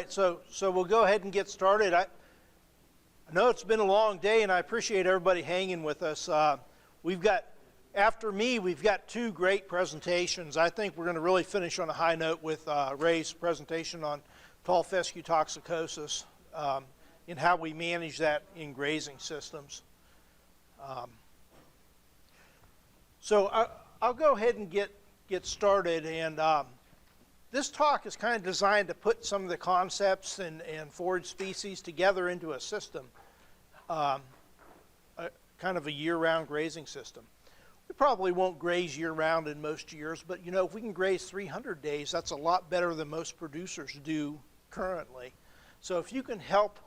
right, so we'll go ahead and get started. I know it's been a long day, and I appreciate everybody hanging with us. After me, we've got two great presentations. I think we're going to really finish on a high note with Ray's presentation on tall fescue toxicosis and how we manage that in grazing systems. So I'll go ahead and get started, and this talk is kind of designed to put some of the concepts and forage species together into a system, kind of a year-round grazing system. We probably won't graze year-round in most years, but you know, if we can graze 300 days, that's a lot better than most producers do currently. So if you can help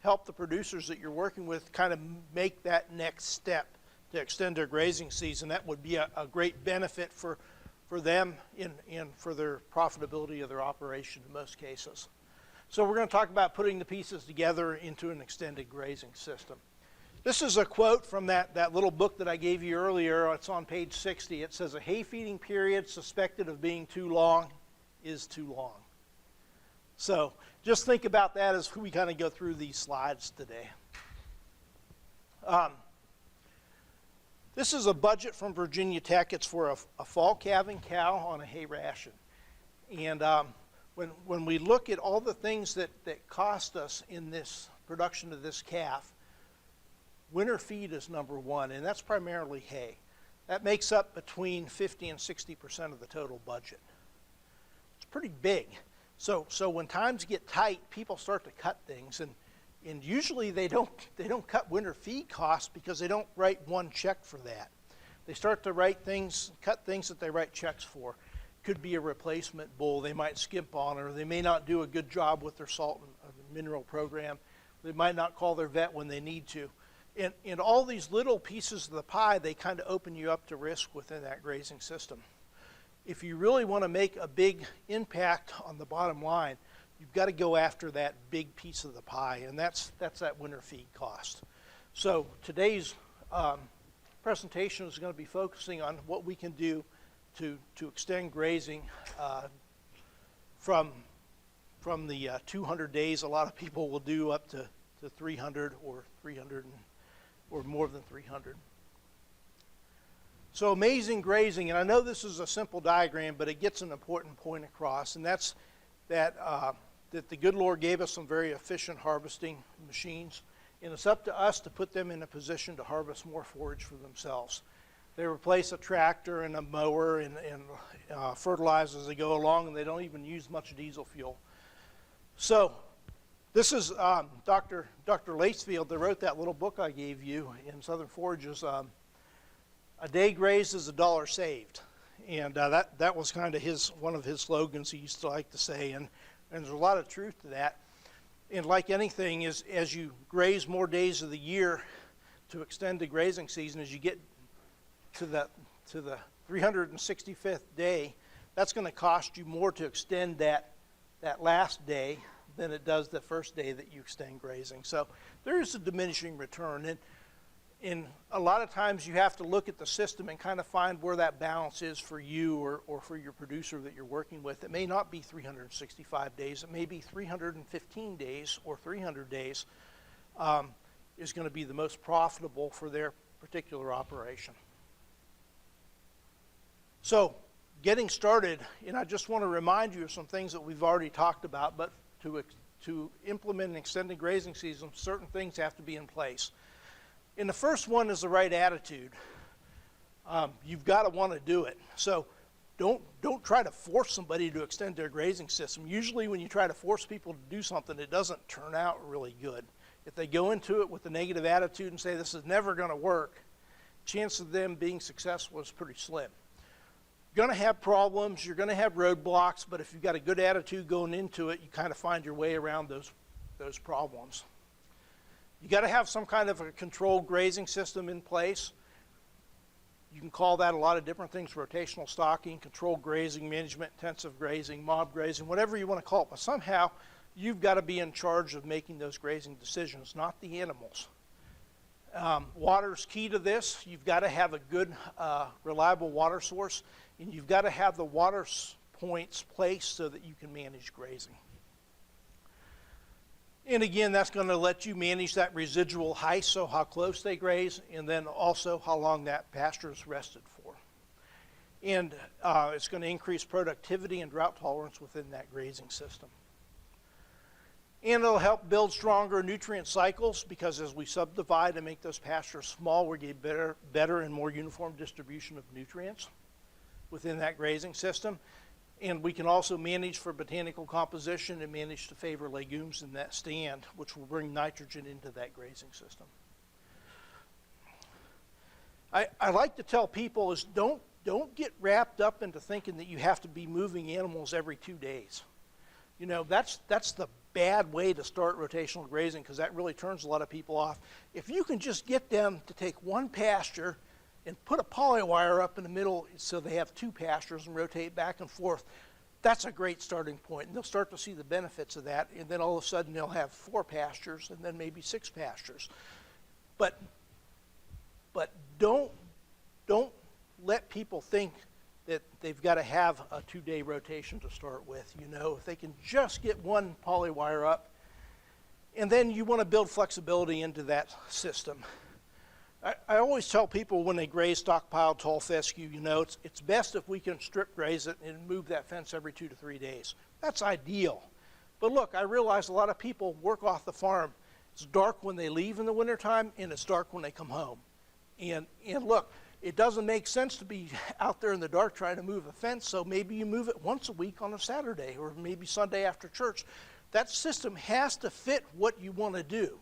the producers that you're working with kind of make that next step to extend their grazing season, that would be a great benefit for them and for their profitability of their operation in most cases. So we're going to talk about putting the pieces together into an extended grazing system. This is a quote from that little book that I gave you earlier. It's on page 60. It says, "A hay feeding period suspected of being too long is too long." So just think about that as we kind of go through these slides today. This is a budget from Virginia Tech. It's for a fall calving cow on a hay ration. And when we look at all the things that cost us in this production of this calf, winter feed is number one, and that's primarily hay. That makes up between 50 and 60% of the total budget. It's pretty big. So when times get tight, people start to cut things, and usually they don't cut winter feed costs because they don't write one check for that. They start to cut things that they write checks for. Could be a replacement bull they might skimp on, or they may not do a good job with their salt and mineral program. They might not call their vet when they need to. And all these little pieces of the pie, they kind of open you up to risk within that grazing system. If you really want to make a big impact on the bottom line, you've got to go after that big piece of the pie, and that's that winter feed cost. So today's presentation is going to be focusing on what we can do to extend grazing from the 200 days. A lot of people will do up to 300 or more than 300. So amazing grazing, and I know this is a simple diagram, but it gets an important point across, and that's that the good Lord gave us some very efficient harvesting machines, and it's up to us to put them in a position to harvest more forage for themselves. They replace a tractor and a mower and fertilize as they go along, and they don't even use much diesel fuel. So this is Dr. Lacefield that wrote that little book I gave you in Southern Forages. A day grazed is $1 saved, and that was kind of one of his slogans he used to like to say, and there's a lot of truth to that. And like anything, as you graze more days of the year to extend the grazing season, as you get to the 365th day, that's going to cost you more to extend that last day than it does the first day that you extend grazing. So there is a diminishing return, and a lot of times you have to look at the system and kind of find where that balance is for you or for your producer that you're working with. It may not be 365 days. It may be 315 days or 300 days is going to be the most profitable for their particular operation. So getting started, and I just want to remind you of some things that we've already talked about, but to implement an extended grazing season, certain things have to be in place. And the first one is the right attitude. You've got to want to do it. So don't try to force somebody to extend their grazing system. Usually when you try to force people to do something, it doesn't turn out really good. If they go into it with a negative attitude and say this is never going to work, chance of them being successful is pretty slim. You're going to have problems, you're going to have roadblocks, but if you've got a good attitude going into it, you kind of find your way around those problems. You got to have some kind of a controlled grazing system in place. You can call that a lot of different things: rotational stocking, controlled grazing, management intensive grazing, mob grazing, whatever you want to call it. But somehow you've got to be in charge of making those grazing decisions, not the animals. Water's key to this. You've got to have a good, reliable water source, and you've got to have the water points placed so that you can manage grazing. And again, that's going to let you manage that residual height, so how close they graze, and then also how long that pasture is rested for. And it's going to increase productivity and drought tolerance within that grazing system. And it'll help build stronger nutrient cycles, because as we subdivide and make those pastures small, we get better and more uniform distribution of nutrients within that grazing system. And we can also manage for botanical composition and manage to favor legumes in that stand, which will bring nitrogen into that grazing system. I like to tell people is don't get wrapped up into thinking that you have to be moving animals every 2 days. You know, that's the bad way to start rotational grazing, because that really turns a lot of people off. If you can just get them to take one pasture and put a poly wire up in the middle so they have 2 pastures and rotate back and forth, that's a great starting point. And they'll start to see the benefits of that, and then all of a sudden they'll have 4 pastures and then maybe 6 pastures. But don't let people think that they've got to have a 2-day rotation to start with. You know, if they can just get one poly wire up, and then you want to build flexibility into that system. I always tell people when they graze stockpiled tall fescue, you know, it's best if we can strip graze it and move that fence every 2 to 3 days. That's ideal. But look, I realize a lot of people work off the farm. It's dark when they leave in the wintertime, and it's dark when they come home. And look, it doesn't make sense to be out there in the dark trying to move a fence, so maybe you move it once a week on a Saturday, or maybe Sunday after church. That system has to fit what you want to do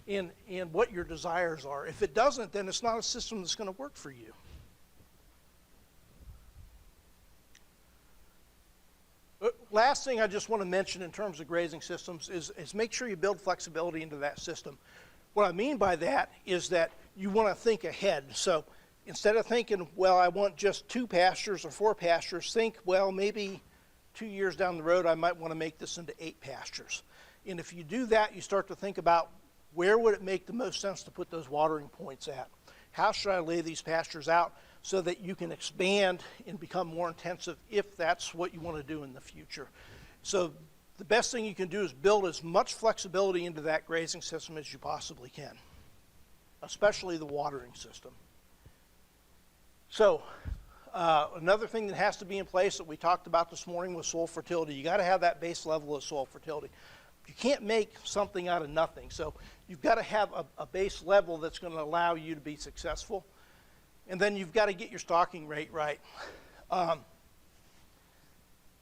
and what your desires are. If it doesn't, then it's not a system that's going to work for you. Last thing I just want to mention in terms of grazing systems is make sure you build flexibility into that system. What I mean by that is that you want to think ahead. So instead of thinking, well, I want just 2 pastures or 4 pastures, think, well, maybe 2 years down the road I might want to make this into 8 pastures. And if you do that, you start to think about, where would it make the most sense to put those watering points at? How should I lay these pastures out so that you can expand and become more intensive if that's what you want to do in the future? So the best thing you can do is build as much flexibility into that grazing system as you possibly can, especially the watering system. So another thing that has to be in place that we talked about this morning was soil fertility. You got to have that base level of soil fertility. You can't make something out of nothing. So you've got to have a base level that's going to allow you to be successful. And then you've got to get your stocking rate right.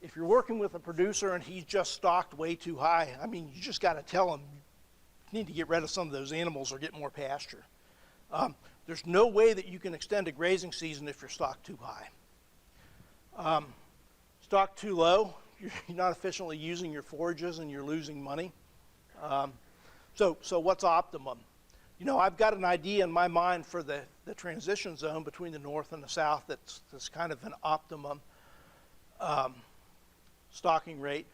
If you're working with a producer and he's just stocked way too high, I mean, you just got to tell him, you need to get rid of some of those animals or get more pasture. There's no way that you can extend a grazing season if you're stocked too high. Stocked too low, you're not efficiently using your forages and you're losing money. So what's optimum? You know, I've got an idea in my mind for the transition zone between the north and the south that's kind of an optimum stocking rate,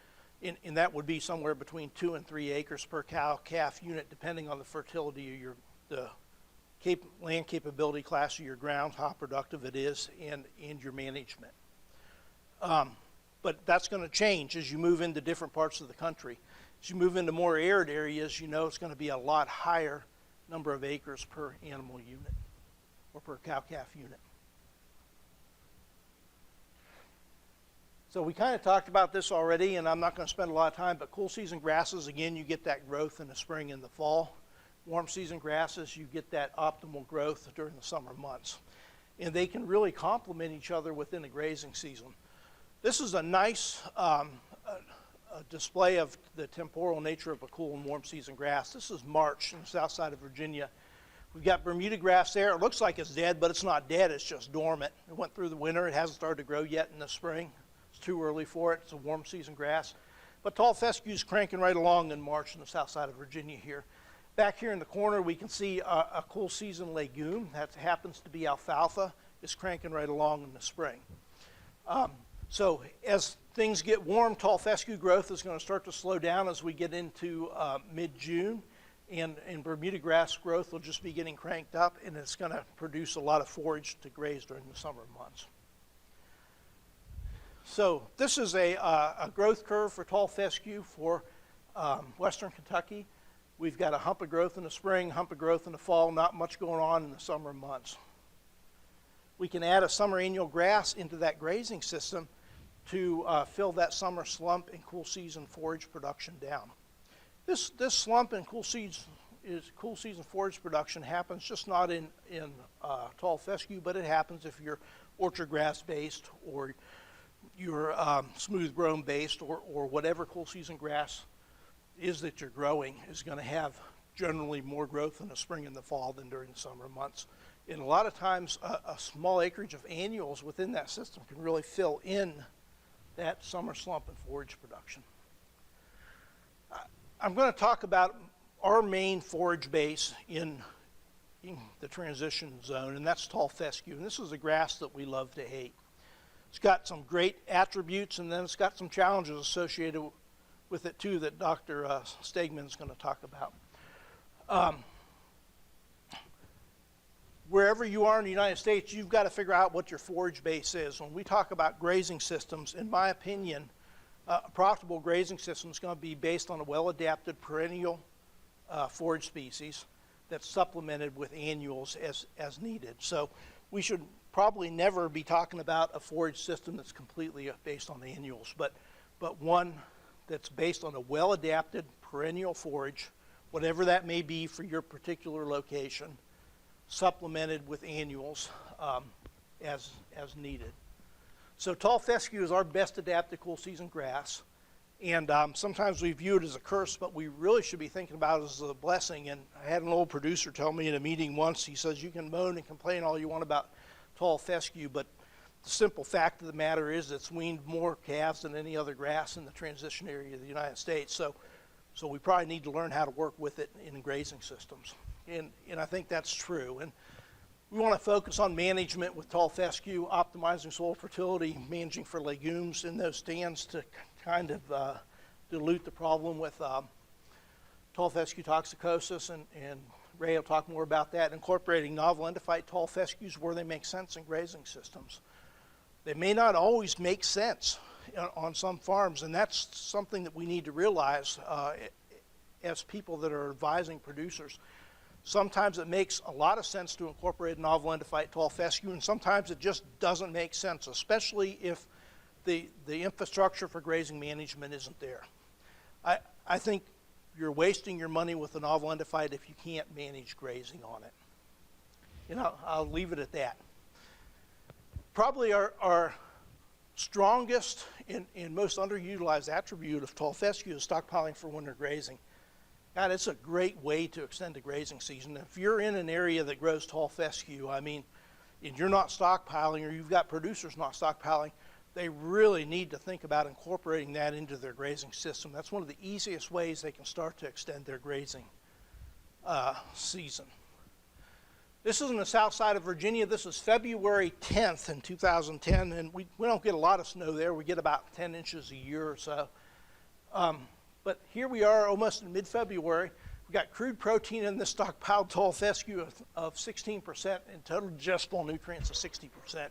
and that would be somewhere between 2 and 3 acres per cow-calf unit, depending on the fertility of the land capability class of your ground, how productive it is, and your management. But that's going to change as you move into different parts of the country. As you move into more arid areas, you know it's going to be a lot higher number of acres per animal unit or per cow-calf unit. So we kind of talked about this already, and I'm not going to spend a lot of time, but cool season grasses, again, you get that growth in the spring and the fall. Warm season grasses, you get that optimal growth during the summer months. And they can really complement each other within the grazing season. This is a nice a display of the temporal nature of a cool and warm season grass. This is March in the south side of Virginia. We've got Bermudagrass there. It looks like it's dead, but it's not dead. It's just dormant. It went through the winter. It hasn't started to grow yet in the spring. It's too early for it. It's a warm season grass. But tall fescue is cranking right along in March in the south side of Virginia here. Back here in the corner, we can see a cool season legume. That happens to be alfalfa. It's cranking right along in the spring. So as things get warm, tall fescue growth is going to start to slow down as we get into mid-June. And Bermudagrass growth will just be getting cranked up, and it's going to produce a lot of forage to graze during the summer months. So this is a growth curve for tall fescue for Western Kentucky, we've got a hump of growth in the spring, hump of growth in the fall, not much going on in the summer months. We can add a summer annual grass into that grazing system to fill that summer slump and cool season forage production down. This slump in cool season forage production happens just not in tall fescue, but it happens if you're orchard grass based or you're smooth brome based or whatever cool season grass is that you're growing is going to have generally more growth in the spring and the fall than during the summer months. And a lot of times a small acreage of annuals within that system can really fill in that summer slump in forage production. I'm going to talk about our main forage base in the transition zone, and that's tall fescue. And this is a grass that we love to hate. It's got some great attributes, and then it's got some challenges associated with it too that Dr. Stegman is going to talk about. Wherever you are in the United States, you've got to figure out what your forage base is. When we talk about grazing systems, in my opinion, a profitable grazing system is going to be based on a well-adapted perennial forage species that's supplemented with annuals as needed. So we should probably never be talking about a forage system that's completely based on annuals, but one that's based on a well-adapted perennial forage, whatever that may be for your particular location, supplemented with annuals as needed. So tall fescue is our best adapted cool season grass, and sometimes we view it as a curse, but we really should be thinking about it as a blessing. And I had an old producer tell me in a meeting once, he says, you can moan and complain all you want about tall fescue, but the simple fact of the matter is it's weaned more calves than any other grass in the transition area of the United States. So we probably need to learn how to work with it in grazing systems. And I think that's true. And we want to focus on management with tall fescue, optimizing soil fertility, managing for legumes in those stands to kind of dilute the problem with tall fescue toxicosis, and Ray will talk more about that, incorporating novel endophyte tall fescues where they make sense in grazing systems. They may not always make sense on some farms, and that's something that we need to realize as people that are advising producers. Sometimes it makes a lot of sense to incorporate novel endophyte tall fescue, and sometimes it just doesn't make sense, especially if the infrastructure for grazing management isn't there. I think you're wasting your money with a novel endophyte if you can't manage grazing on it. You know, I'll leave it at that. Probably our strongest and most underutilized attribute of tall fescue is stockpiling for winter grazing. God, it's a great way to extend the grazing season. If you're in an area that grows tall fescue, I mean, and you're not stockpiling, or you've got producers not stockpiling, they really need to think about incorporating that into their grazing system. That's one of the easiest ways they can start to extend their grazing season. This is on the south side of Virginia. This is February 10th in 2010, and we don't get a lot of snow there. We get about 10 inches a year or so. But here we are almost in mid-February. We've got crude protein in this stockpiled tall fescue of 16% and total digestible nutrients of 60%.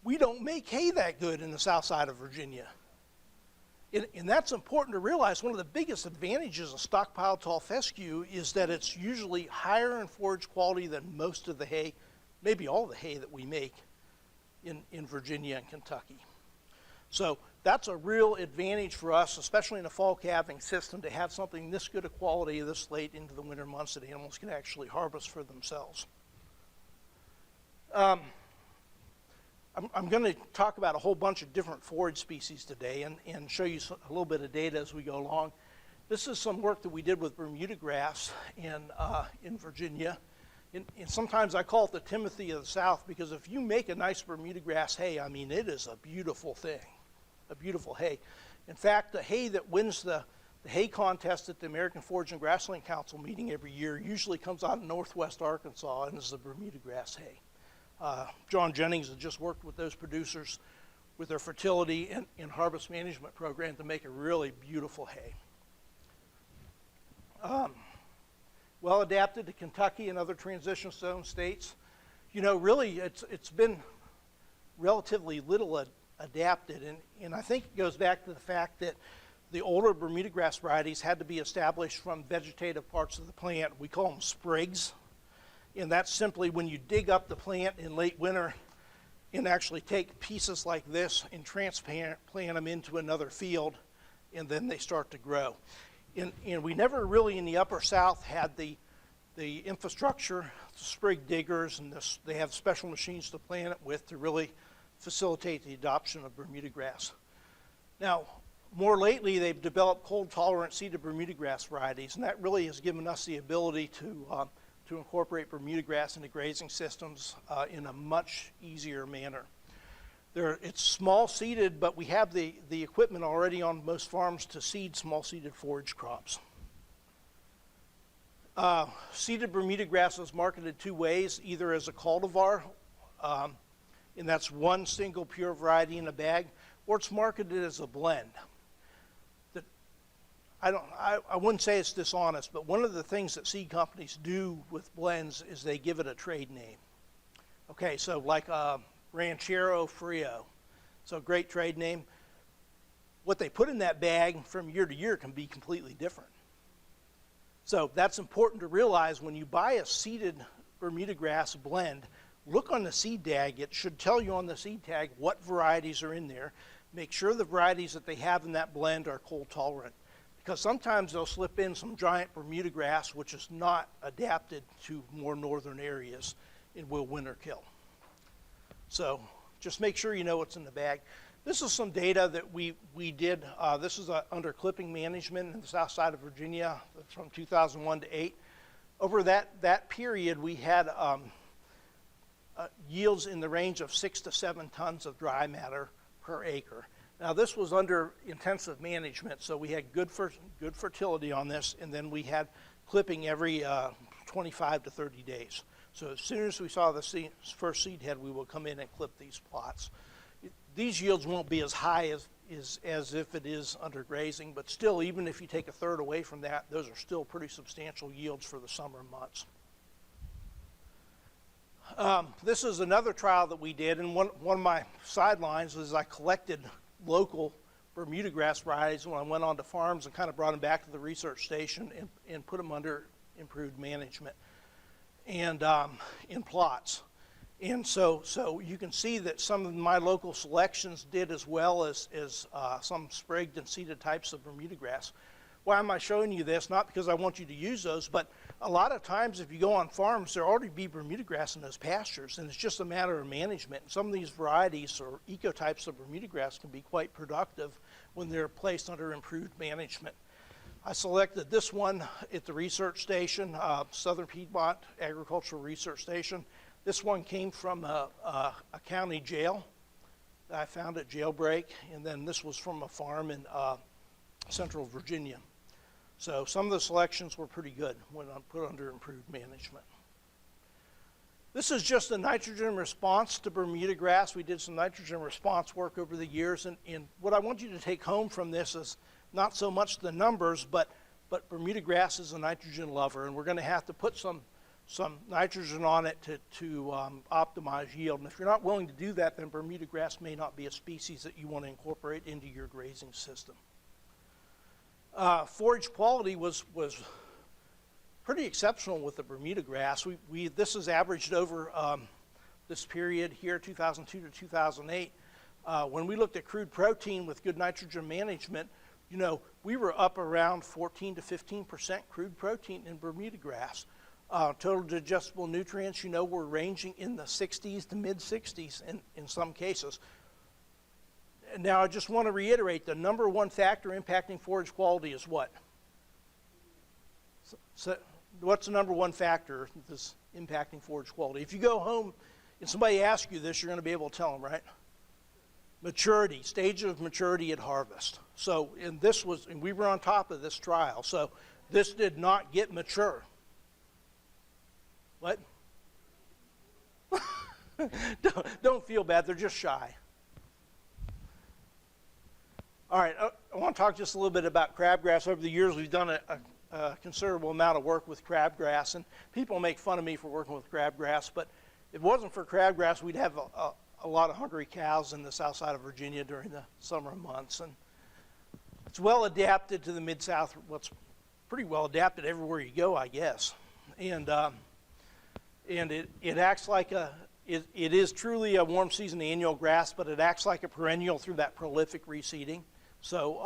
We don't make hay that good in the south side of Virginia. And that's important to realize. One of the biggest advantages of stockpiled tall fescue is that it's usually higher in forage quality than most of the hay, maybe all the hay that we make in Virginia and Kentucky. So that's a real advantage for us, especially in a fall calving system, to have something this good a quality this late into the winter months that animals can actually harvest for themselves. I'm going to talk about a whole bunch of different forage species today and show you a little bit of data as we go along. This is some work that we did with Bermudagrass in Virginia. And sometimes I call it the Timothy of the South, because if you make a nice Bermudagrass hay, I mean, it is a beautiful thing, a beautiful hay. In fact, the hay that wins the hay contest at the American Forage and Grassland Council meeting every year usually comes out of northwest Arkansas and is the Bermudagrass hay. John Jennings has just worked with those producers with their fertility and harvest management program to make a really beautiful hay. Well adapted to Kentucky and other transition zone states. You know, really it's been relatively little adapted, and I think it goes back to the fact that the older Bermudagrass varieties had to be established from vegetative parts of the plant. We call them sprigs. And that's simply when you dig up the plant in late winter and actually take pieces like this and transplant them into another field, and then they start to grow. And we never really in the upper south had the infrastructure, the sprig diggers, and they have special machines to plant it with to really facilitate the adoption of Bermudagrass. Now, more lately, they've developed cold-tolerant seeded Bermudagrass varieties, and that really has given us the ability to incorporate Bermudagrass into grazing systems in a much easier manner. It's small seeded, but we have the equipment already on most farms to seed small seeded forage crops. Seeded Bermudagrass is marketed two ways, either as a cultivar, and that's one single pure variety in a bag, or it's marketed as a blend. I wouldn't say it's dishonest, but one of the things that seed companies do with blends is they give it a trade name. Okay, so like Ranchero Frio, so great trade name. What they put in that bag from year to year can be completely different. So that's important to realize when you buy a seeded Bermudagrass blend, look on the seed tag. It should tell you on the seed tag what varieties are in there. Make sure the varieties that they have in that blend are cold tolerant, because sometimes they'll slip in some giant Bermudagrass which is not adapted to more northern areas and will winter kill. So just make sure you know what's in the bag. This is some data that we did. This is under clipping management in the south side of Virginia from 2001 to 8. Over that period, we had yields in the range of 6 to 7 tons of dry matter per acre. Now this was under intensive management, so we had good fertility on this, and then we had clipping every 25 to 30 days. So as soon as we saw the first seed head, we will come in and clip these plots. These yields won't be as high as if it is under grazing, but still, even if you take a third away from that, those are still pretty substantial yields for the summer months. This is another trial that we did, and one of my sidelines is I collected local Bermudagrass varieties when I went on to farms and kind of brought them back to the research station and put them under improved management and in plots. And so you can see that some of my local selections did as well as some sprigged and seeded types of Bermudagrass. Why am I showing you this? Not because I want you to use those, but a lot of times if you go on farms, there already be Bermudagrass in those pastures, and it's just a matter of management. And some of these varieties or ecotypes of Bermudagrass can be quite productive when they're placed under improved management. I selected this one at the research station, Southern Piedmont Agricultural Research Station. This one came from a county jail that I found at Jailbreak, and then this was from a farm in central Virginia. So some of the selections were pretty good when put under improved management. This is just a nitrogen response to Bermudagrass. We did some nitrogen response work over the years, and what I want you to take home from this is not so much the numbers, but Bermudagrass is a nitrogen lover, and we're going to have to put some nitrogen on it to optimize yield. And if you're not willing to do that, then Bermudagrass may not be a species that you want to incorporate into your grazing system. Forage quality was pretty exceptional with the Bermudagrass. This is averaged over this period here, 2002 to 2008. When we looked at crude protein with good nitrogen management, you know, we were up around 14 to 15% crude protein in Bermudagrass. Total digestible nutrients, you know, we're ranging in the 60s to mid-60s in some cases. Now, I just want to reiterate, the number one factor impacting forage quality is what? So what's the number one factor that's impacting forage quality? If you go home and somebody asks you this, you're going to be able to tell them, right? Maturity, stage of maturity at harvest. So, and we were on top of this trial, so this did not get mature. What? Don't feel bad, they're just shy. All right, I want to talk just a little bit about crabgrass. Over the years, we've done a considerable amount of work with crabgrass, and people make fun of me for working with crabgrass, but if it wasn't for crabgrass, we'd have a lot of hungry cows in the south side of Virginia during the summer months. And It's well adapted to the Mid-South. Well, it's pretty well adapted everywhere you go, I guess. And it acts like it is truly a warm season annual grass, but it acts like a perennial through that prolific reseeding. So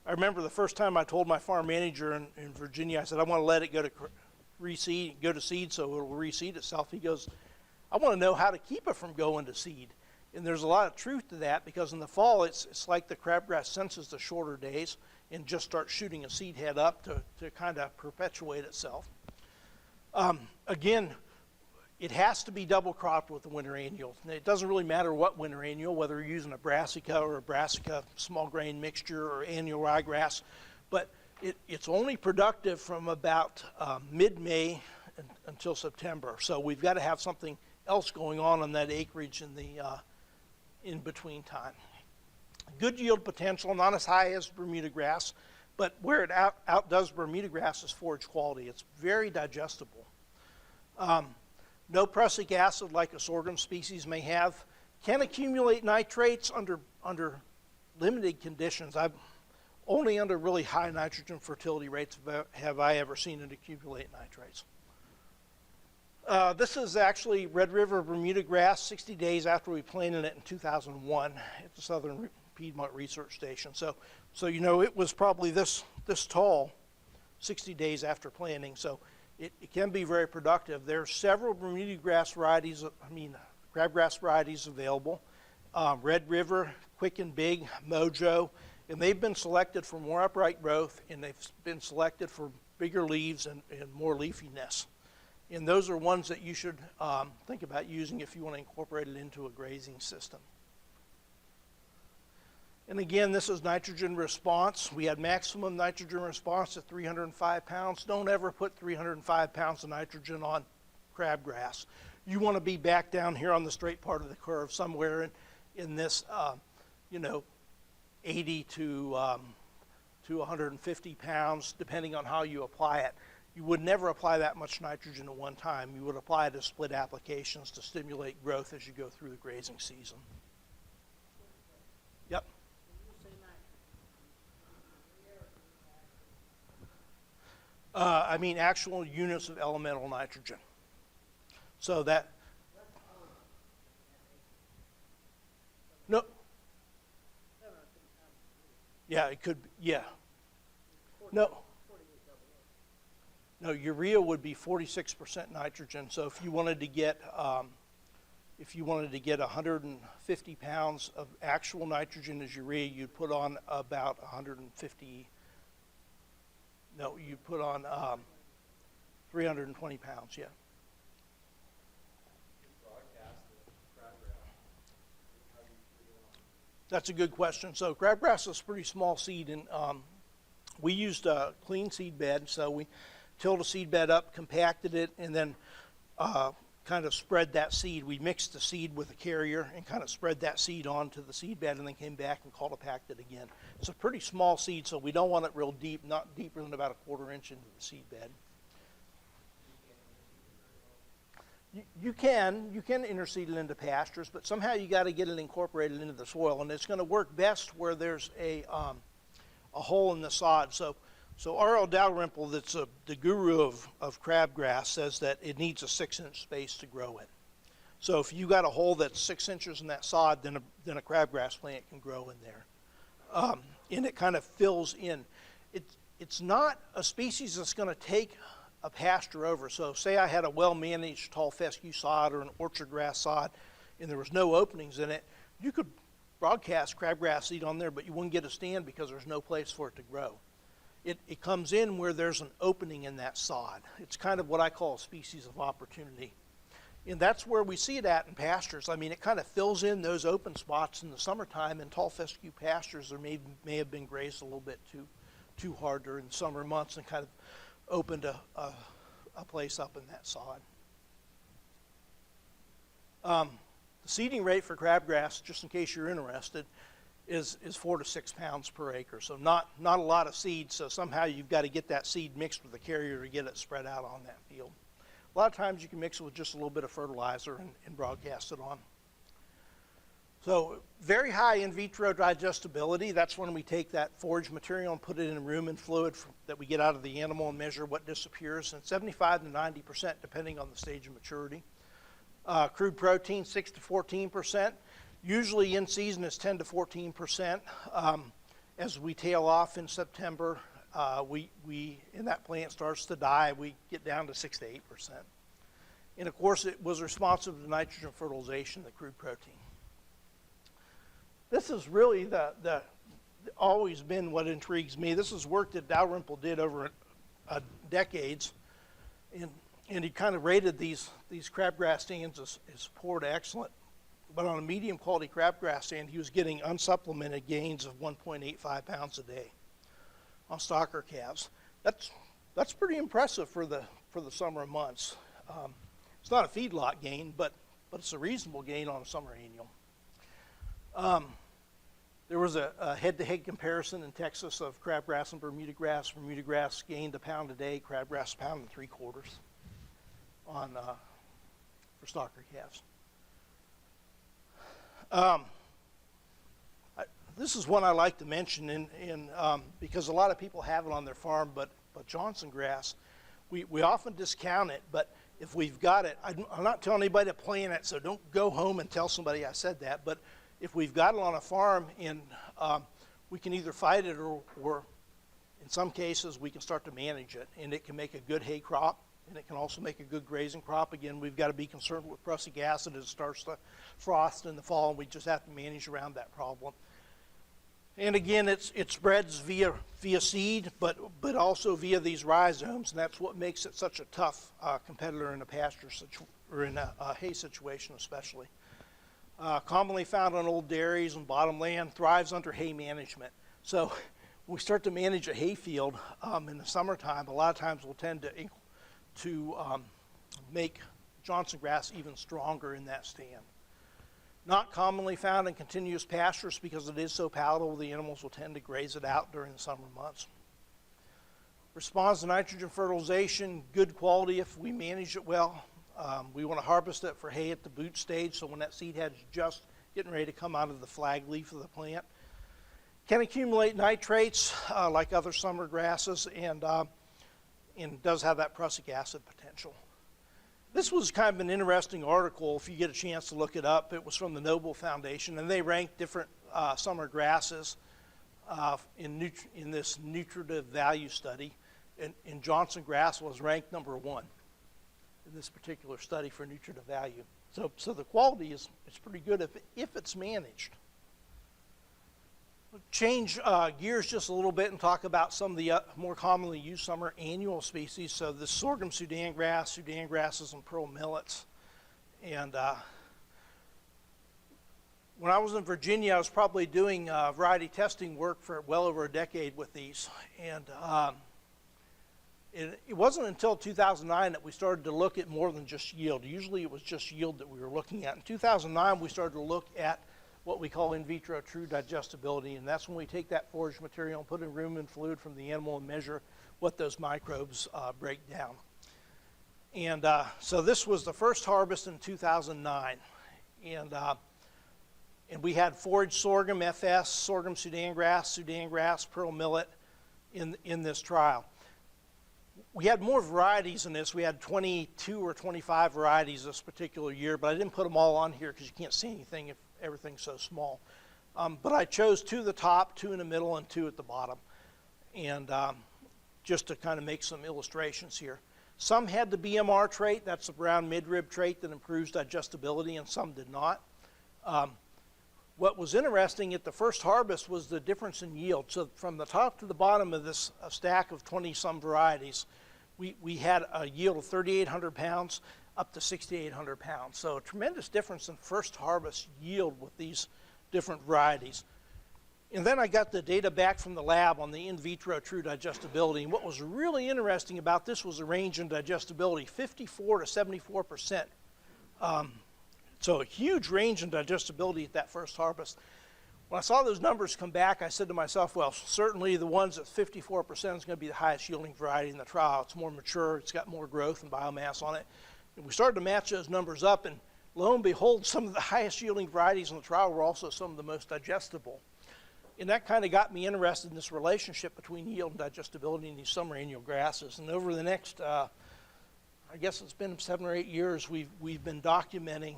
I remember the first time I told my farm manager in Virginia, I said, I want to let it go to seed so it'll reseed itself. He goes, I want to know how to keep it from going to seed. And there's a lot of truth to that, because in the fall it's like the crabgrass senses the shorter days and just starts shooting a seed head up to kind of perpetuate itself. Again, it has to be double cropped with the winter annual. It doesn't really matter what winter annual, whether you're using a brassica or a brassica small grain mixture or annual ryegrass, but it's only productive from about mid-May until September. So we've got to have something else going on that acreage in the in-between time. Good yield potential, not as high as Bermudagrass, but where it outdoes Bermudagrass is forage quality. It's very digestible. No prussic acid like a sorghum species may have. Can accumulate nitrates under limited conditions. Only under really high nitrogen fertility rates have I ever seen it accumulate nitrates. This is actually Red River Bermudagrass 60 days after we planted it in 2001 at the Southern Piedmont Research Station. So you know, it was probably this tall 60 days after planting. So it can be very productive. There are several Bermudagrass varieties, crabgrass varieties available. Red River, Quick and Big, Mojo, and they've been selected for more upright growth, and they've been selected for bigger leaves and more leafiness. And those are ones that you should think about using if you want to incorporate it into a grazing system. And again, this is nitrogen response. We had maximum nitrogen response at 305 pounds. Don't ever put 305 pounds of nitrogen on crabgrass. You want to be back down here on the straight part of the curve, somewhere in this, 80 to 150 pounds, depending on how you apply it. You would never apply that much nitrogen at one time. You would apply it as split applications to stimulate growth as you go through the grazing season. Yep. Actual units of elemental nitrogen. So that, no, yeah, it could, yeah. No, urea would be 46% nitrogen. So if you wanted to get 150 pounds of actual nitrogen as urea, you'd put on about 150. No, you put on 320 pounds, yeah. That's a good question. So crabgrass is a pretty small seed, and we used a clean seed bed. So we tilled a seed bed up, compacted it, and then kind of spread that seed. We mixed the seed with a carrier and kind of spread that seed onto the seed bed, and then came back and cultipacked it again. It's a pretty small seed, so we don't want it real deep, not deeper than about a 1/4 inch into the seed bed. You can interseed it into pastures, but somehow you got to get it incorporated into the soil, and it's going to work best where there's a hole in the sod. So R.L. Dalrymple, that's the guru of crabgrass, says that it needs a 6-inch space to grow in. So if you got a hole that's 6 inches in that sod, then a crabgrass plant can grow in there, and it kind of fills in. It's not a species that's going to take a pasture over. So say I had a well-managed tall fescue sod or an orchard grass sod, and there was no openings in it, you could broadcast crabgrass seed on there, but you wouldn't get a stand because there's no place for it to grow. It comes in where there's an opening in that sod. It's kind of what I call a species of opportunity. And that's where we see it at in pastures. It kind of fills in those open spots in the summertime. In tall fescue pastures, there may have been grazed a little bit too hard during the summer months and kind of opened a place up in that sod. The seeding rate for crabgrass, just in case you're interested, is 4 to 6 pounds per acre. So not a lot of seed, so somehow you've got to get that seed mixed with the carrier to get it spread out on that field. A lot of times you can mix it with just a little bit of fertilizer and broadcast it on. So very high in vitro digestibility. That's when we take that forage material and put it in rumen fluid that we get out of the animal and measure what disappears, and 75 to 90% depending on the stage of maturity. Crude protein, 6 to 14%. Usually in season is 10 to 14%. As we tail off in September, and that plant starts to die, we get down to 6 to 8%. And of course, it was responsive to nitrogen fertilization, the crude protein. This is really always been what intrigues me. This is work that Dalrymple did over decades, and he kind of rated these crabgrass stands as poor to excellent. But on a medium quality crabgrass stand, he was getting unsupplemented gains of 1.85 pounds a day on stocker calves. That's pretty impressive for the summer months. It's not a feedlot gain, but it's a reasonable gain on a summer annual. There was a head-to-head comparison in Texas of crabgrass and Bermudagrass. Bermudagrass gained a pound a day, crabgrass a pound and 3/4 on for stocker calves. This is one I like to mention because a lot of people have it on their farm, but Johnsongrass, we often discount it, but if we've got it, I'm not telling anybody to plant it, so don't go home and tell somebody I said that, but if we've got it on a farm and we can either fight it or in some cases we can start to manage it, and it can make a good hay crop, and it can also make a good grazing crop. Again, we've got to be concerned with prussic acid as it starts to frost in the fall, and we just have to manage around that problem. And again, it spreads via seed, but also via these rhizomes, and that's what makes it such a tough competitor in a pasture or in a hay situation especially. Commonly found on old dairies and bottomland, thrives under hay management. So when we start to manage a hay field in the summertime, a lot of times we'll tend to make Johnsongrass even stronger in that stand. Not commonly found in continuous pastures because it is so palatable, the animals will tend to graze it out during the summer months. Responds to nitrogen fertilization, good quality if we manage it well. We want to harvest it for hay at the boot stage, so when that seed head's just getting ready to come out of the flag leaf of the plant. Can accumulate nitrates like other summer grasses, and does have that prussic acid potential. This was kind of an interesting article, if you get a chance to look it up. It was from the Noble Foundation, and they ranked different summer grasses in this nutritive value study, and Johnsongrass was ranked #1 in this particular study for nutritive value. So the quality is pretty good if it's managed. We'll change gears just a little bit and talk about some of the more commonly used summer annual species. So the sorghum Sudan grasses, and pearl millets. And when I was in Virginia, I was probably doing variety testing work for well over a decade with these. And it wasn't until 2009 that we started to look at more than just yield. Usually it was just yield that we were looking at. In 2009, we started to look at what we call in vitro true digestibility, and that's when we take that forage material and put in rumen fluid from the animal and measure what those microbes break down. And so this was the first harvest in 2009, and we had forage sorghum, FS, sorghum Sudan grass, pearl millet in this trial. We had more varieties in this. We had 22 or 25 varieties this particular year, but I didn't put them all on here because you can't see anything if everything's so small. But I chose 2 at the top, 2 in the middle, and 2 at the bottom. And just to kind of make some illustrations here. Some had the BMR trait, that's the brown midrib trait that improves digestibility, and some did not. What was interesting at the first harvest was the difference in yield. So from the top to the bottom of this stack of 20-some varieties, we had a yield of 3,800 pounds up to 6,800 pounds. So a tremendous difference in first harvest yield with these different varieties. And then I got the data back from the lab on the in vitro true digestibility. And what was really interesting about this was the range in digestibility, 54 to 74%. So a huge range in digestibility at that first harvest. When I saw those numbers come back, I said to myself, well, certainly the ones at 54% is going to be the highest yielding variety in the trial. It's more mature, it's got more growth and biomass on it. And we started to match those numbers up, and lo and behold, some of the highest yielding varieties in the trial were also some of the most digestible. And that kind of got me interested in this relationship between yield and digestibility in these summer annual grasses. And over the next, I guess it's been 7 or 8 years, we've been documenting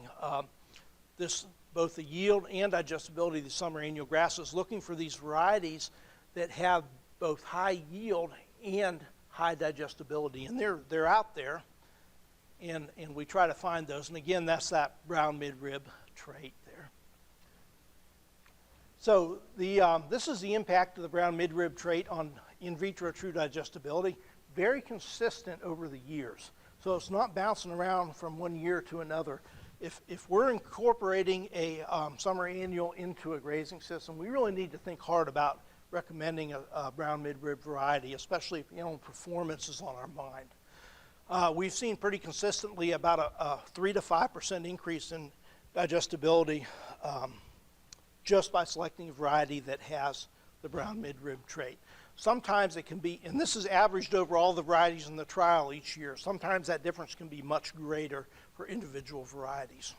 both the yield and digestibility of the summer annual grasses, looking for these varieties that have both high yield and high digestibility. And they're out there, and we try to find those. And again, that's that brown midrib trait there. So this is the impact of the brown midrib trait on in vitro true digestibility. Very consistent over the years. So it's not bouncing around from one year to another. If we're incorporating a summer annual into a grazing system, we really need to think hard about recommending a brown midrib variety, especially if animal performance is on our mind. We've seen pretty consistently about a 3 to 5% increase in digestibility just by selecting a variety that has the brown midrib trait. Sometimes it can be, and this is averaged over all the varieties in the trial each year, sometimes that difference can be much greater for individual varieties.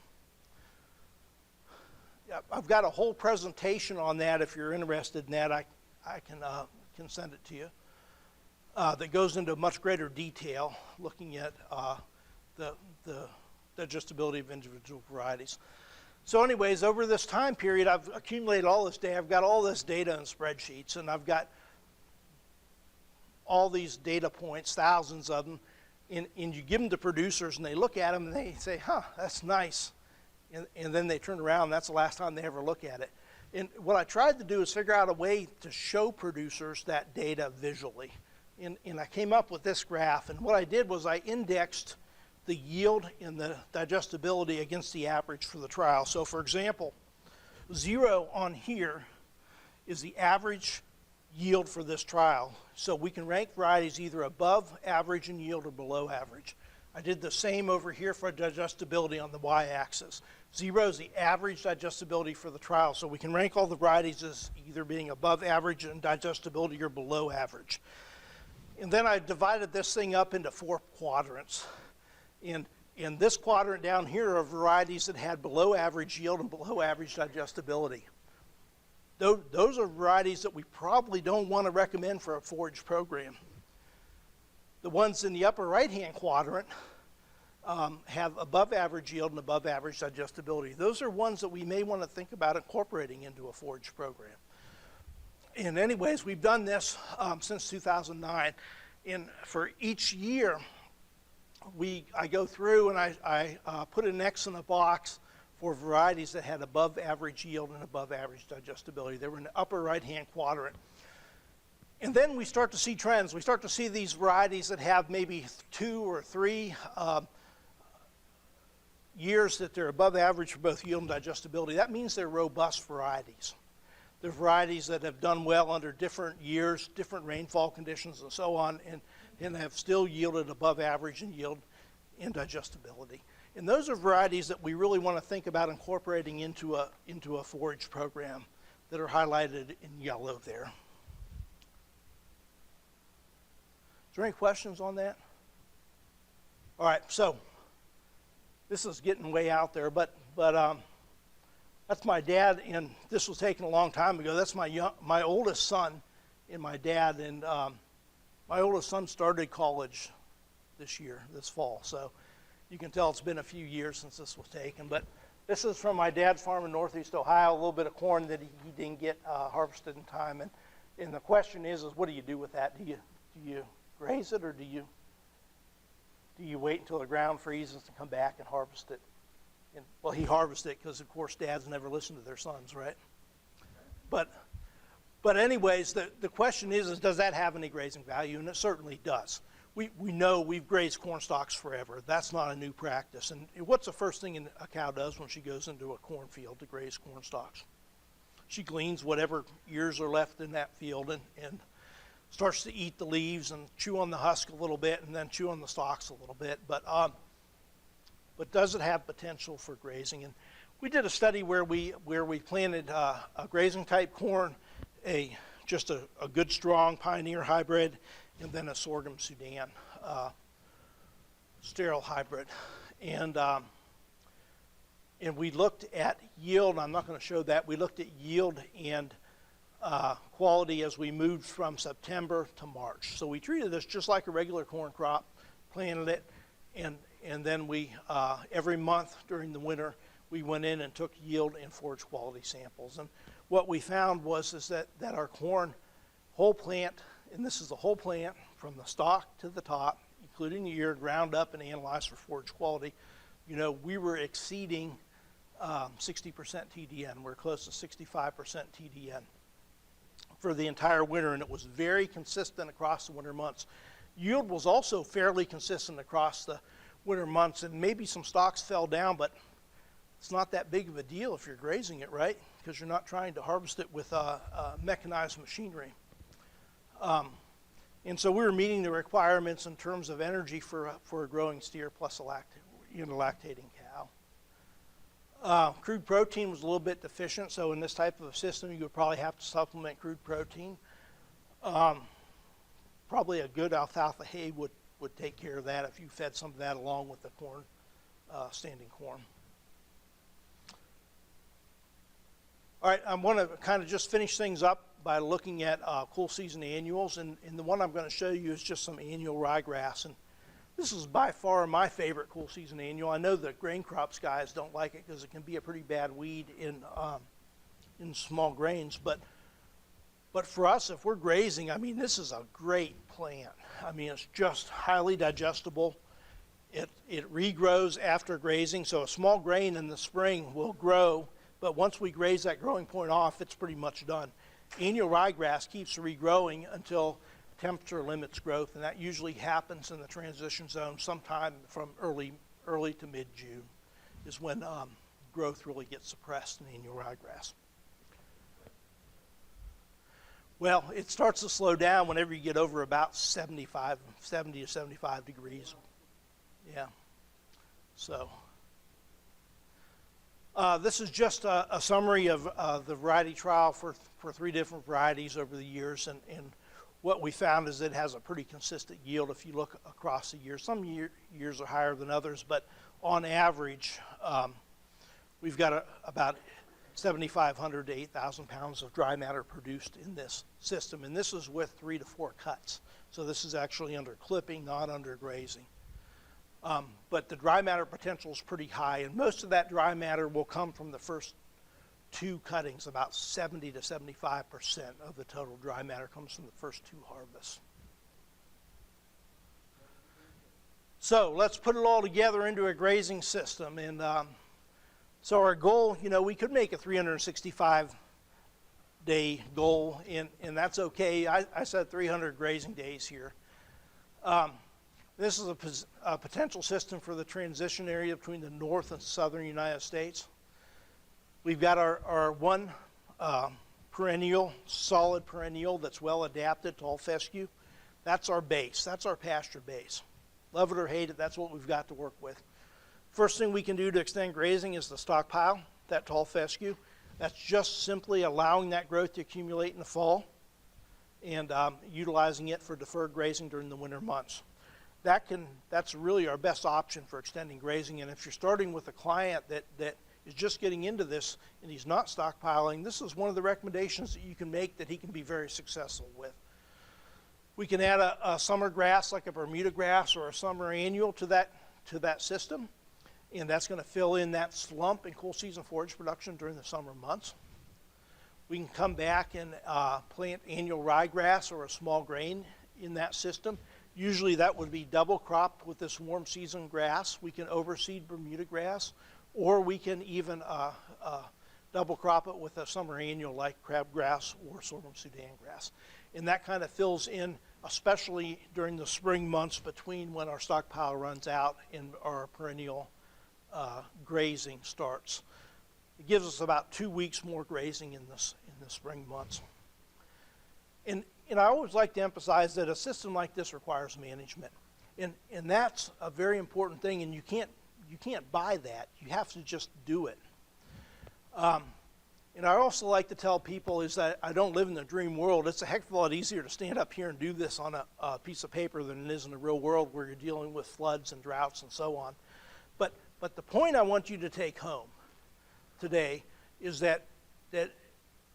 Yeah, I've got a whole presentation on that. If you're interested in that, I can send it to you. That goes into much greater detail looking at the digestibility of individual varieties. So anyways, over this time period, I've accumulated all this data. I've got all this data in spreadsheets, and I've got all these data points, thousands of them, and you give them to producers, and they look at them, and they say, huh, that's nice. And then they turn around, and that's the last time they ever look at it. And what I tried to do is figure out a way to show producers that data visually. And I came up with this graph, and what I did was I indexed the yield and the digestibility against the average for the trial. So for example, 0 on here is the average yield for this trial. So we can rank varieties either above average in yield or below average. I did the same over here for digestibility on the y-axis. 0 is the average digestibility for the trial. So we can rank all the varieties as either being above average in digestibility or below average. And then I divided this thing up into 4 quadrants. And in this quadrant down here are varieties that had below average yield and below average digestibility. Those are varieties that we probably don't want to recommend for a forage program. The ones in the upper right-hand quadrant have above average yield and above average digestibility. Those are ones that we may want to think about incorporating into a forage program. And anyways, we've done this since 2009. And for each year, I go through and I put an X in a box for varieties that had above average yield and above average digestibility. They were in the upper right-hand quadrant. And then we start to see trends. We start to see these varieties that have maybe 2 or 3 years that they're above average for both yield and digestibility. That means they're robust varieties. They're varieties that have done well under different years, different rainfall conditions and so on, and have still yielded above average in yield and digestibility. And those are varieties that we really want to think about incorporating into a forage program that are highlighted in yellow there. Is there any questions on that? All right, so this is getting way out there, but that's my dad, and this was taken a long time ago. That's my oldest son and my dad, and my oldest son started college this fall, so you can tell it's been a few years since this was taken. But this is from my dad's farm in Northeast Ohio, a little bit of corn that he didn't get harvested in time. And the question is what do you do with that? Do you graze it, or do you wait until the ground freezes and come back and harvest it? And, well, he harvested it because, of course, dads never listen to their sons, right? But anyways, the question is does that have any grazing value? And it certainly does. We know we've grazed corn stalks forever. That's not a new practice. And what's the first thing a cow does when she goes into a cornfield to graze corn stalks? She gleans whatever ears are left in that field and starts to eat the leaves and chew on the husk a little bit and then chew on the stalks a little bit. But does it have potential for grazing? And we did a study where we planted a grazing type corn, just a good strong Pioneer hybrid, and then a sorghum Sudan sterile hybrid. And And we looked at yield. I'm not going to show that. We looked at yield and quality as we moved from September to March. So we treated this just like a regular corn crop, planted it, and then we, every month during the winter, we went in and took yield and forage quality samples. And what we found was that our corn whole plant, and this is the whole plant from the stalk to the top, including the ear, ground up and analyzed for forage quality, you know, we were exceeding 60% TDN. We're close to 65% TDN for the entire winter, and it was very consistent across the winter months. Yield was also fairly consistent across the winter months, and maybe some stalks fell down, but it's not that big of a deal if you're grazing it, right? Because you're not trying to harvest it with mechanized machinery. And so we were meeting the requirements in terms of energy for a growing steer plus a lactating cow. Crude protein was a little bit deficient, so in this type of a system, you would probably have to supplement crude protein. Probably a good alfalfa hay would take care of that if you fed some of that along with the corn, standing corn. All right, I want to kind of just finish things up by looking at cool season annuals, and the one I'm going to show you is just some annual ryegrass, and this is by far my favorite cool season annual. I know the grain crops guys don't like it because it can be a pretty bad weed in small grains, but for us, if we're grazing, I mean, this is a great plant. I mean, it's just highly digestible. It regrows after grazing, so a small grain in the spring will grow, but once we graze that growing point off, it's pretty much done. Annual ryegrass keeps regrowing until temperature limits growth, and that usually happens in the transition zone sometime from early to mid-June is when growth really gets suppressed in annual ryegrass. Well, it starts to slow down whenever you get over about 70 to 75 degrees. Yeah. So this is just a summary of the variety trial for 3 different varieties over the years, and what we found is it has a pretty consistent yield if you look across the years. Some years are higher than others, but on average, we've got about 7,500 to 8,000 pounds of dry matter produced in this system, and this is with 3 to 4 cuts. So this is actually under clipping, not under grazing. But the dry matter potential is pretty high, and most of that dry matter will come from the first 2 cuttings. About 70 to 75% of the total dry matter comes from the first 2 harvests. So let's put it all together into a grazing system, and so our goal, you know, we could make a 365-day goal, and that's okay. I said 300 grazing days here. This is a potential system for the transition area between the north and southern United States. We've got our one perennial, solid perennial that's well adapted to all fescue. That's our base. That's our pasture base. Love it or hate it, that's what we've got to work with. First thing we can do to extend grazing is the stockpile, that tall fescue. That's just simply allowing that growth to accumulate in the fall and utilizing it for deferred grazing during the winter months. That's really our best option for extending grazing, and if you're starting with a client that is just getting into this and he's not stockpiling, this is one of the recommendations that you can make that he can be very successful with. We can add a summer grass like a Bermudagrass or a summer annual to that system, and that's going to fill in that slump in cool season forage production during the summer months. We can come back and plant annual ryegrass or a small grain in that system. Usually that would be double cropped with this warm season grass. We can overseed Bermudagrass, or we can even double crop it with a summer annual like crabgrass or sorghum Sudan grass. And that kind of fills in, especially during the spring months between when our stockpile runs out and our perennial grazing starts. It gives us about 2 weeks more grazing in the spring months. And I always like to emphasize that a system like this requires management. And that's a very important thing, and you can't buy that. You have to just do it. And I also like to tell people is that I don't live in the dream world. It's a heck of a lot easier to stand up here and do this on a piece of paper than it is in the real world where you're dealing with floods and droughts and so on. But the point I want you to take home today is that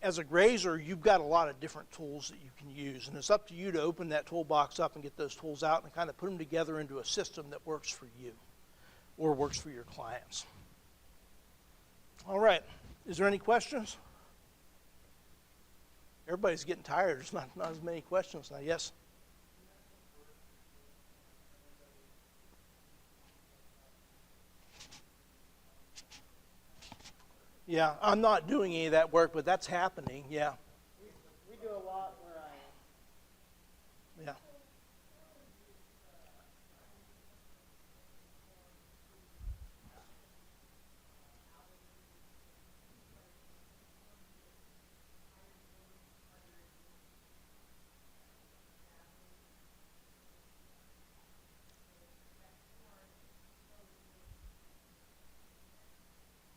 as a grazer, you've got a lot of different tools that you can use, and it's up to you to open that toolbox up and get those tools out and kind of put them together into a system that works for you or works for your clients. All right, is there any questions? Everybody's getting tired. There's not as many questions now. Yes? Yeah, I'm not doing any of that work, but that's happening, yeah. We do a lot where I am. Yeah.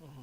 Mm-hmm.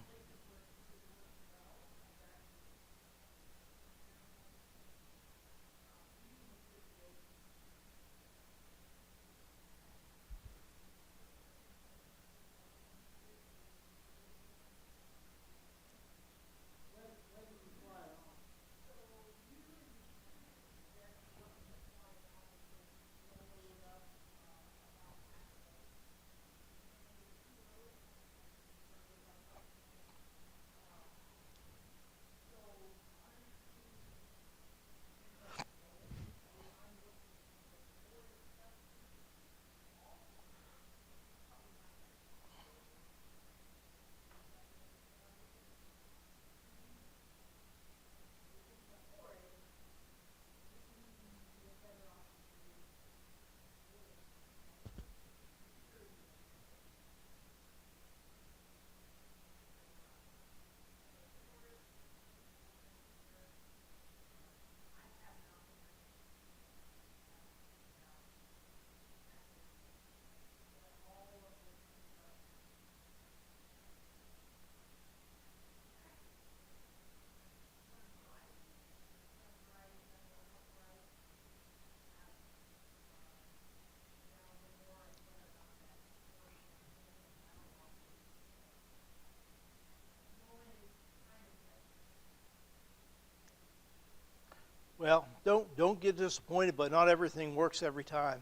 Well, don't get disappointed, but not everything works every time.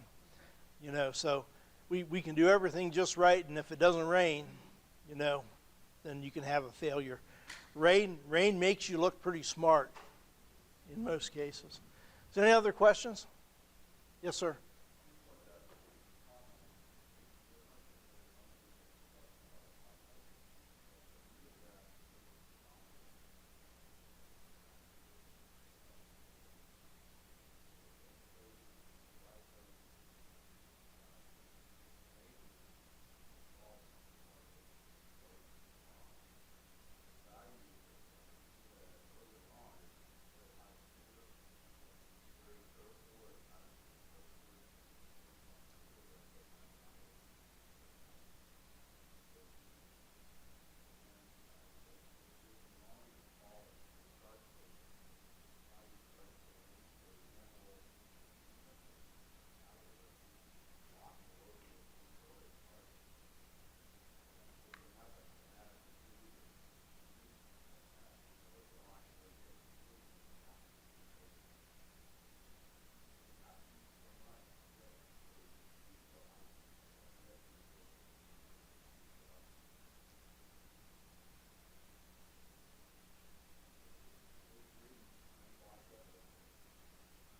You know, so we can do everything just right, and if it doesn't rain, you know, then you can have a failure. Rain makes you look pretty smart in most cases. Is there any other questions? Yes, sir.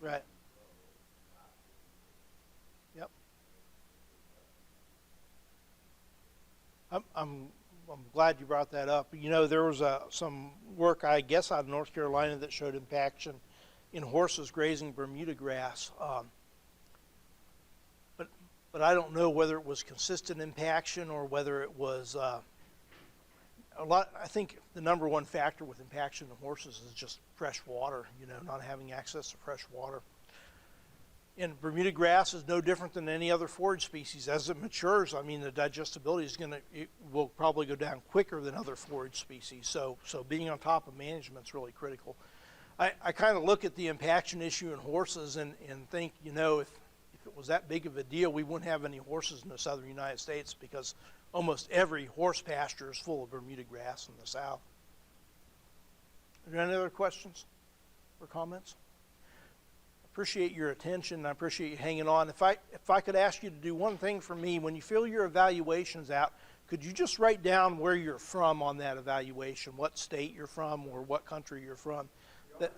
Right. Yep. I'm glad you brought that up. You know, there was some work, I guess, out of North Carolina that showed impaction in horses grazing Bermudagrass. But I don't know whether it was consistent impaction or whether it was a lot. I think the number one factor with impaction in horses is just fresh water, you know, not having access to fresh water. And Bermudagrass is no different than any other forage species. As it matures, I mean, the digestibility is will probably go down quicker than other forage species. So being on top of management is really critical. I kind of look at the impaction issue in horses and think, you know, if it was that big of a deal, we wouldn't have any horses in the southern United States, because almost every horse pasture is full of Bermudagrass in the south. Are there any other questions or comments? Appreciate your attention. I appreciate you hanging on. If I could ask you to do one thing for me, when you fill your evaluations out, could you just write down where you're from on that evaluation, what state you're from or what country you're from? That,